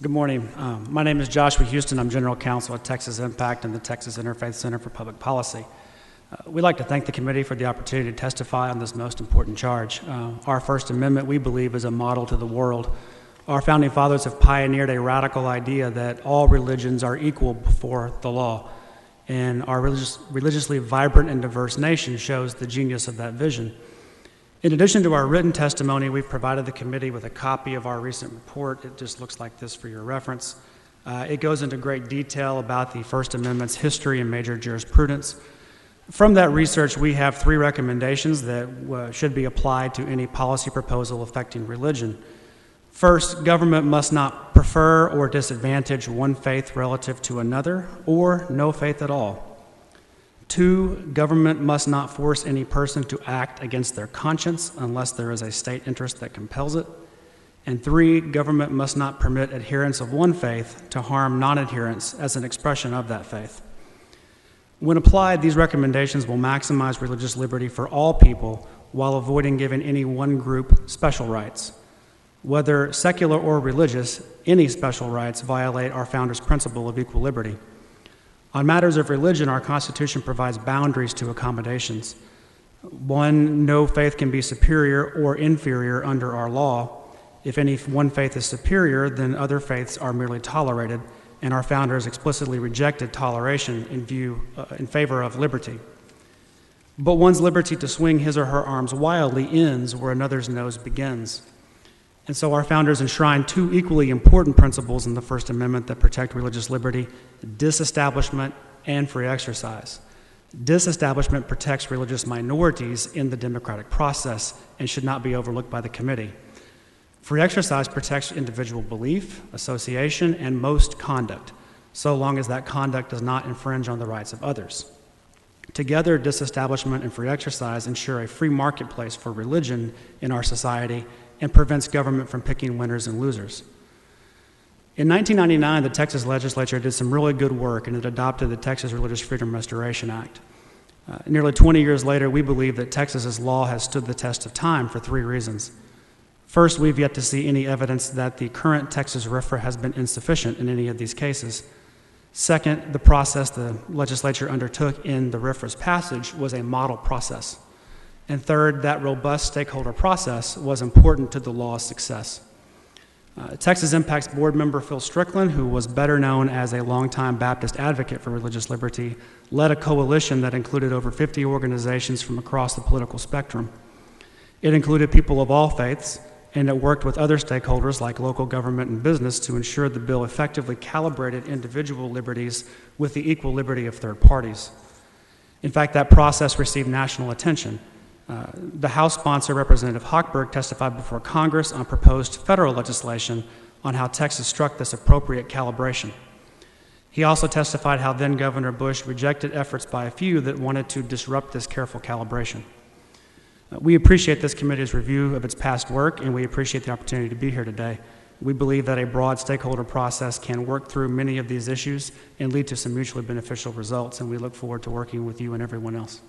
Good morning. My name is Joshua Houston. I'm General Counsel at Texas Impact and the Texas Interfaith Center for Public Policy. We'd like to thank the committee for the opportunity to testify on this most important charge. Our First Amendment, we believe, is a model to the world. Our founding fathers have pioneered a radical idea that all religions are equal before the law, and our religiously vibrant and diverse nation shows the genius of that vision. In addition to our written testimony, we've provided the committee with a copy of our recent report. It just looks like this for your reference. It goes into great detail about the First Amendment's history and major jurisprudence. From that research, we have 3 recommendations that should be applied to any policy proposal affecting religion. First, government must not prefer or disadvantage one faith relative to another, or no faith at all. 2, government must not force any person to act against their conscience unless there is a state interest that compels it. And 3, government must not permit adherents of one faith to harm non-adherents as an expression of that faith. When applied, these recommendations will maximize religious liberty for all people while avoiding giving any one group special rights. Whether secular or religious, any special rights violate our founders' principle of equal liberty. On matters of religion, our Constitution provides boundaries to accommodations. 1, no faith can be superior or inferior under our law. If any one faith is superior, then other faiths are merely tolerated, and our founders explicitly rejected toleration in favor of liberty. But one's liberty to swing his or her arms wildly ends where another's nose begins. And so our founders enshrined 2 equally important principles in the First Amendment that protect religious liberty: disestablishment and free exercise. Disestablishment protects religious minorities in the democratic process and should not be overlooked by the committee. Free exercise protects individual belief, association, and most conduct, so long as that conduct does not infringe on the rights of others. Together, disestablishment and free exercise ensure a free marketplace for religion in our society and prevents government from picking winners and losers. In 1999, the Texas legislature did some really good work, and it adopted the Texas Religious Freedom Restoration Act. Nearly 20 years later, we believe that Texas's law has stood the test of time for 3 reasons. First, we've yet to see any evidence that the current Texas RFRA has been insufficient in any of these cases. Second, the process the legislature undertook in the RFRA's passage was a model process. And third, that robust stakeholder process was important to the law's success. Texas Impact's board member Phil Strickland, who was better known as a longtime Baptist advocate for religious liberty, led a coalition that included over 50 organizations from across the political spectrum. It included people of all faiths, and it worked with other stakeholders like local government and business to ensure the bill effectively calibrated individual liberties with the equal liberty of third parties. In fact, that process received national attention. The House sponsor, Representative Hochberg, testified before Congress on proposed federal legislation on how Texas struck this appropriate calibration. He also testified how then-Governor Bush rejected efforts by a few that wanted to disrupt this careful calibration. We appreciate this committee's review of its past work, and we appreciate the opportunity to be here today. We believe that a broad stakeholder process can work through many of these issues and lead to some mutually beneficial results, and we look forward to working with you and everyone else.